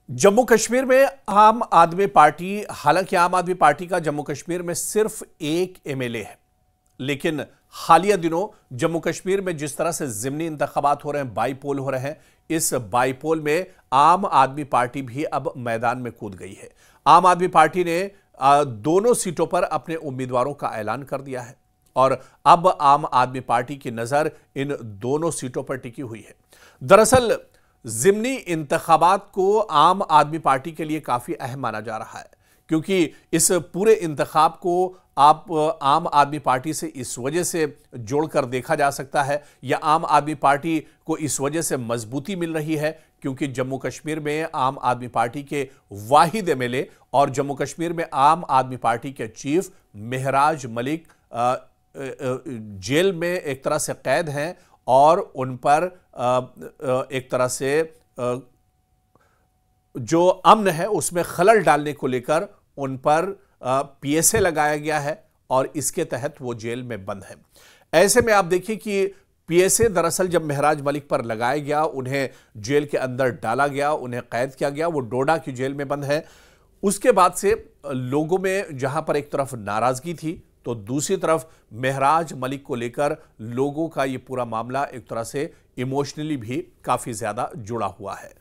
जम्मू कश्मीर में आम आदमी पार्टी, हालांकि आम आदमी पार्टी का जम्मू कश्मीर में सिर्फ एक एमएलए है, लेकिन हालिया दिनों जम्मू कश्मीर में जिस तरह से ज़िमनी इंतखाबात हो रहे हैं, बाईपोल हो रहे हैं, इस बाईपोल में आम आदमी पार्टी भी अब मैदान में कूद गई है। आम आदमी पार्टी ने दोनों सीटों पर अपने उम्मीदवारों का ऐलान कर दिया है और अब आम आदमी पार्टी की नजर इन दोनों सीटों पर टिकी हुई है। दरअसल ज़िमनी इंतखाबात को आम आदमी पार्टी के लिए काफी अहम माना जा रहा है, क्योंकि इस पूरे इंतखाब को आप आम आदमी पार्टी से इस वजह से जोड़कर देखा जा सकता है, या आम आदमी पार्टी को इस वजह से मजबूती मिल रही है क्योंकि जम्मू कश्मीर में आम आदमी पार्टी के वाहिद एमएलए और जम्मू कश्मीर में आम आदमी पार्टी के चीफ महराज मलिक जेल में एक तरह से कैद हैं और उन पर एक तरह से जो अमन है उसमें खलल डालने को लेकर उन पर पीएसए लगाया गया है और इसके तहत वो जेल में बंद है। ऐसे में आप देखिए कि पीएसए दरअसल जब महराज मलिक पर लगाया गया, उन्हें जेल के अंदर डाला गया, उन्हें कैद किया गया, वो डोडा की जेल में बंद है। उसके बाद से लोगों में जहां पर एक तरफ नाराजगी थी तो दूसरी तरफ महराज मलिक को लेकर लोगों का ये पूरा मामला एक तरह से इमोशनली भी काफी ज्यादा जुड़ा हुआ है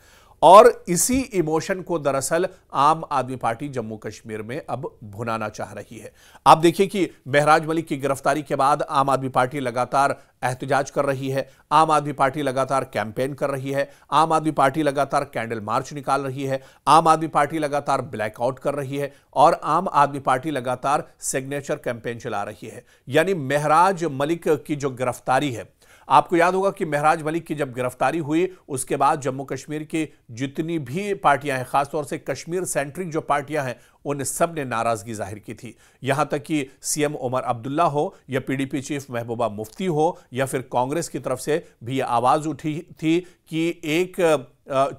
और इसी इमोशन को दरअसल आम आदमी पार्टी जम्मू कश्मीर में अब भुनाना चाह रही है। आप देखिए कि महराज मलिक की गिरफ्तारी के बाद आम आदमी पार्टी लगातार एहतजाज कर रही है, आम आदमी पार्टी लगातार कैंपेन कर रही है, आम आदमी पार्टी लगातार कैंडल मार्च निकाल रही है, आम आदमी पार्टी लगातार ब्लैकआउट कर रही है और आम आदमी पार्टी लगातार सिग्नेचर कैंपेन चला रही है। यानी महराज मलिक की जो गिरफ्तारी है, आपको याद होगा कि महराज मलिक की जब गिरफ्तारी हुई उसके बाद जम्मू कश्मीर की जितनी भी पार्टियां हैं, खासतौर से कश्मीर सेंट्रिक जो पार्टियां हैं, उन सब ने नाराजगी जाहिर की थी। यहां तक कि सीएम उमर अब्दुल्ला हो या पीडीपी चीफ महबूबा मुफ्ती हो या फिर कांग्रेस की तरफ से भी यह आवाज उठी थी कि एक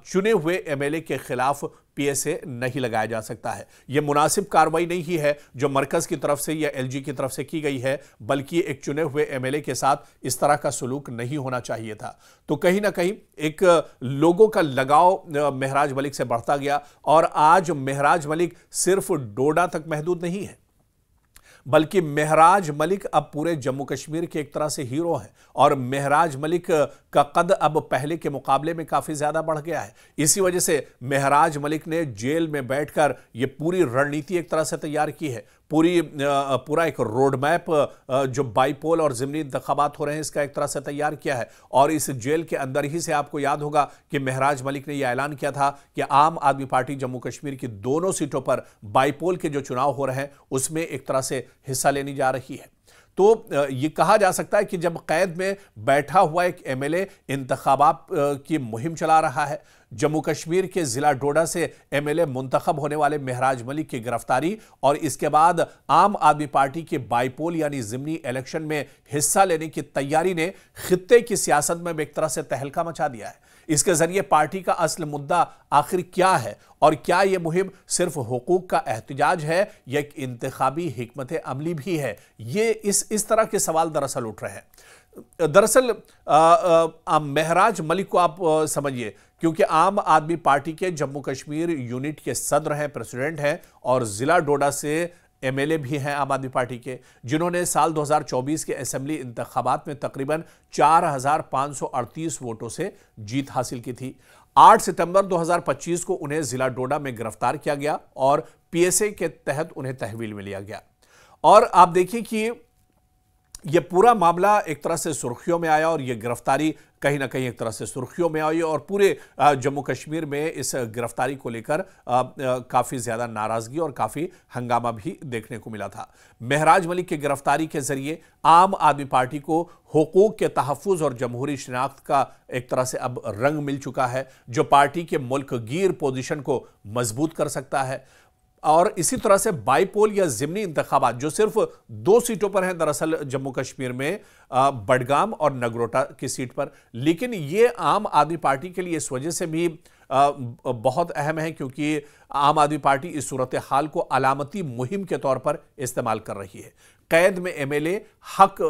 चुने हुए एमएलए के खिलाफ पीएसए नहीं लगाया जा सकता है। यह मुनासिब कार्रवाई नहीं है जो मरकज की तरफ से या एलजी की तरफ से की गई है, बल्कि एक चुने हुए एमएलए के साथ इस तरह का सलूक नहीं होना चाहिए था। तो कहीं ना कहीं एक लोगों का लगाव महराज मलिक से बढ़ता गया और आज महराज मलिक सिर्फ डोडा तक महदूद नहीं है, बल्कि महराज मलिक अब पूरे जम्मू कश्मीर के एक तरह से हीरो हैं और महराज मलिक का कद अब पहले के मुकाबले में काफी ज्यादा बढ़ गया है। इसी वजह से महराज मलिक ने जेल में बैठकर यह पूरी रणनीति एक तरह से तैयार की है, पूरा एक रोड मैप जो बाईपोल और ज़िमनी इंतखाबात हो रहे हैं इसका एक तरह से तैयार किया है। और इस जेल के अंदर ही से आपको याद होगा कि महराज मलिक ने यह ऐलान किया था कि आम आदमी पार्टी जम्मू कश्मीर की दोनों सीटों पर बाईपोल के जो चुनाव हो रहे हैं उसमें एक तरह से हिस्सा लेने जा रही है। तो यह कहा जा सकता है कि जब कैद में बैठा हुआ एक एमएलए इंतखाबात की मुहिम चला रहा है, जम्मू कश्मीर के जिला डोडा से एमएलए मुंतखब होने वाले महराज मलिक की गिरफ्तारी और इसके बाद आम आदमी पार्टी के बाईपोल यानी ज़िमनी इलेक्शन में हिस्सा लेने की तैयारी ने खित्ते की सियासत में एक तरह से तहलका मचा दिया है। इसके जरिए पार्टी का असल मुद्दा आखिर क्या है और क्या यह मुहिम सिर्फ हुकूक का एहतजाज है या एक इंतखाबी हिकमत अमली भी है, ये इस तरह के सवाल दरअसल उठ रहे हैं। दरअसल महराज मलिक को आप समझिए, क्योंकि आम आदमी पार्टी के जम्मू कश्मीर यूनिट के सदर हैं, प्रेसिडेंट हैं और जिला डोडा से एमएलए भी हैं आम आदमी पार्टी के, जिन्होंने साल 2024 के असेंबली इंतखाबात में तकरीबन 4538 वोटों से जीत हासिल की थी। 8 सितंबर 2025 को उन्हें जिला डोडा में गिरफ्तार किया गया और पीएसए के तहत उन्हें तहवील में लिया गया। और आप देखिए कि यह पूरा मामला एक तरह से सुर्खियों में आया और यह गिरफ्तारी कहीं ना कहीं एक तरह से सुर्खियों में आई और पूरे जम्मू कश्मीर में इस गिरफ्तारी को लेकर काफ़ी ज़्यादा नाराज़गी और काफ़ी हंगामा भी देखने को मिला था। महराज मलिक की गिरफ्तारी के जरिए आम आदमी पार्टी को हुकूक के तहफ़्फ़ुज़ और जमहूरी शनाख्त का एक तरह से अब रंग मिल चुका है, जो पार्टी के मुल्क गिर पोजीशन को मजबूत कर सकता है। और इसी तरह से बाईपोल या ज़िमनी इंतखाबात जो सिर्फ 2 सीटों पर हैं दरअसल जम्मू कश्मीर में, बडगाम और नगरोटा की सीट पर, लेकिन ये आम आदमी पार्टी के लिए इस वजह से भी बहुत अहम है क्योंकि आम आदमी पार्टी इस सूरत हाल को अलामती मुहिम के तौर पर इस्तेमाल कर रही है। कैद में एमएलए हक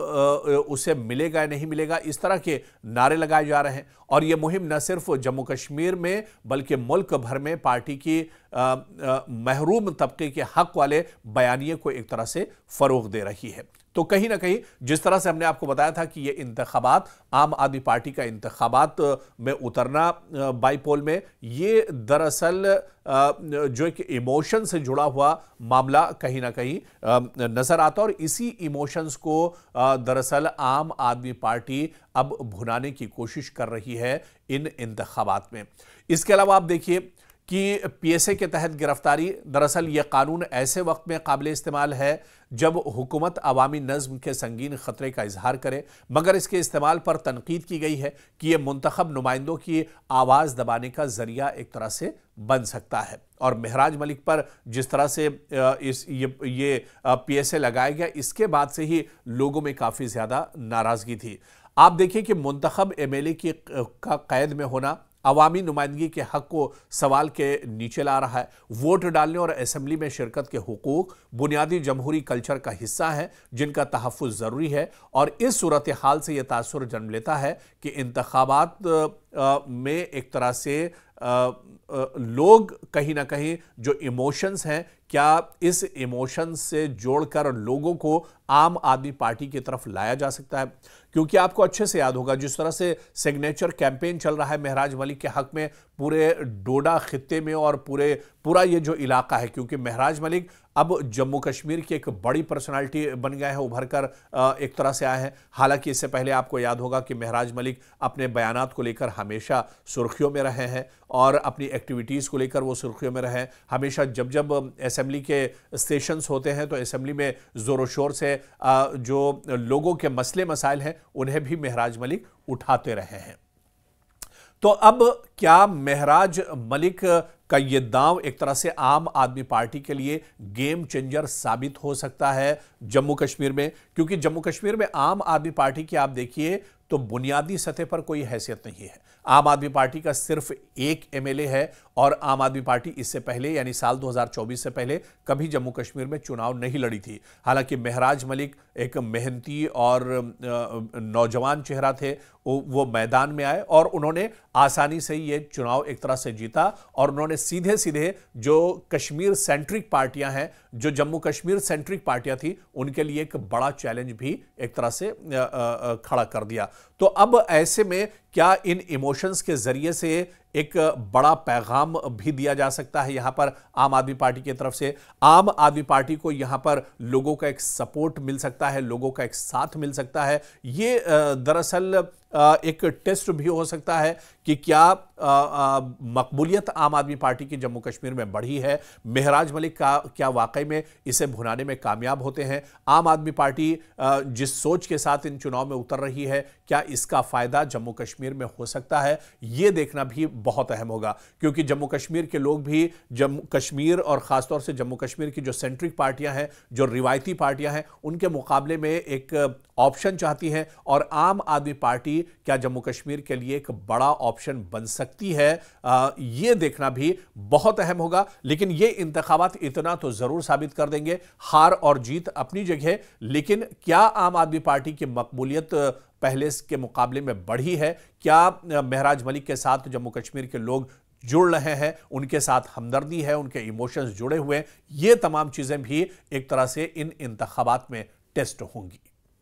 उसे मिलेगा या नहीं मिलेगा, इस तरह के नारे लगाए जा रहे हैं। और यह मुहिम न सिर्फ जम्मू कश्मीर में बल्कि मुल्क भर में पार्टी की महरूम तबके के हक वाले बयानिए को एक तरह से फरोग दे रही है। तो कहीं ना कहीं जिस तरह से हमने आपको बताया था कि ये इंतखाबात, आम आदमी पार्टी का इंतखाबात में उतरना बाईपोल में, ये दरअसल जो एक इमोशन से जुड़ा हुआ मामला कहीं ना कहीं नजर आता है। और इसी इमोशंस को दरअसल आम आदमी पार्टी अब भुनाने की कोशिश कर रही है इन इंतखाबात में। इसके अलावा आप देखिए कि पीएसए के तहत गिरफ्तारी, दरअसल यह कानून ऐसे वक्त में काबिल इस्तेमाल है जब हुकूमत अवामी नज़्म के संगीन खतरे का इजहार करे, मगर इसके इस्तेमाल पर तनकीद की गई है कि यह मुंतखब नुमाइंदों की आवाज़ दबाने का जरिया एक तरह से बन सकता है। और महराज मलिक पर जिस तरह से ये पीएसए लगाया गया, इसके बाद से ही लोगों में काफ़ी ज़्यादा नाराज़गी थी। आप देखिए कि मुंतखब एमएलए का कैद में होना अवामी नुमाइंदगी के हक को सवाल के नीचे ला रहा है। वोट डालने और असेंबली में शिरकत के हुकूक बुनियादी जमहूरी कल्चर का हिस्सा हैं जिनका तहफ़्फ़ुज़ ज़रूरी है। और इस सूरत हाल से यह तासुर जन्म लेता है कि इंतखाबात में एक तरह से लोग कहीं ना कहीं जो इमोशंस हैं, क्या इस इमोशंस से जोड़कर लोगों को आम आदमी पार्टी की तरफ लाया जा सकता है? क्योंकि आपको अच्छे से याद होगा जिस तरह से सिग्नेचर कैंपेन चल रहा है महराज मलिक के हक में पूरे डोडा खित्ते में और पूरा ये जो इलाका है, क्योंकि महराज मलिक अब जम्मू कश्मीर की एक बड़ी पर्सनालिटी बन गए हैं, उभर कर एक तरह से आए हैं। हालांकि इससे पहले आपको याद होगा कि महराज मलिक अपने बयानात को लेकर हमेशा सुर्खियों में रहे हैं और अपनी एक्टिविटीज़ को लेकर वो सुर्खियों में रहे हैं। हमेशा जब असेंबली के सेशंस होते हैं तो असेंबली में ज़ोर शोर से जो लोगों के मसले मसाइल हैं उन्हें भी महराज मलिक उठाते रहे हैं। तो अब क्या महराज मलिक का ये दांव एक तरह से आम आदमी पार्टी के लिए गेम चेंजर साबित हो सकता है जम्मू कश्मीर में? क्योंकि जम्मू कश्मीर में आम आदमी पार्टी की आप देखिए तो बुनियादी सतह पर कोई हैसियत नहीं है। आम आदमी पार्टी का सिर्फ एक एमएलए है और आम आदमी पार्टी इससे पहले यानी साल 2024 से पहले कभी जम्मू कश्मीर में चुनाव नहीं लड़ी थी। हालांकि महराज मलिक एक मेहनती और नौजवान चेहरा थे, वो मैदान में आए और उन्होंने आसानी से ये चुनाव एक तरह से जीता। और उन्होंने सीधे सीधे जो कश्मीर सेंट्रिक पार्टियां हैं, जो जम्मू कश्मीर सेंट्रिक पार्टियां थी, उनके लिए एक बड़ा चैलेंज भी एक तरह से खड़ा कर दिया। तो अब ऐसे में क्या इन इमोशंस के जरिए से एक बड़ा पैगाम भी दिया जा सकता है यहां पर आम आदमी पार्टी की तरफ से? आम आदमी पार्टी को यहां पर लोगों का एक सपोर्ट मिल सकता है, लोगों का एक साथ मिल सकता है। ये दरअसल एक टेस्ट भी हो सकता है कि क्या मकबूलियत आम आदमी पार्टी की जम्मू कश्मीर में बढ़ी है। महराज मलिक का क्या वाकई में इसे भुनाने में कामयाब होते हैं? आम आदमी पार्टी जिस सोच के साथ इन चुनाव में उतर रही है, क्या इसका फायदा जम्मू कश्मीर में हो सकता है? ये देखना भी बहुत अहम होगा, क्योंकि जम्मू कश्मीर के लोग भी जम्मू कश्मीर और खासतौर से जम्मू कश्मीर की जो सेंट्रिक पार्टियां हैं, जो रिवायती पार्टियां हैं, उनके मुकाबले में एक ऑप्शन चाहती हैं। और आम आदमी पार्टी क्या जम्मू कश्मीर के लिए एक बड़ा ऑप्शन बन सकती है? यह देखना भी बहुत अहम होगा। लेकिन ये इंतखाबात इतना तो जरूर साबित कर देंगे, हार और जीत अपनी जगह, लेकिन क्या आम आदमी पार्टी की मकबूलियत पहले के मुकाबले में बढ़ी है? क्या महराज मलिक के साथ जम्मू कश्मीर के लोग जुड़ रहे हैं, उनके साथ हमदर्दी है, उनके इमोशंस जुड़े हुए हैं? ये तमाम चीजें भी एक तरह से इन इंतखाबात में टेस्ट होंगी।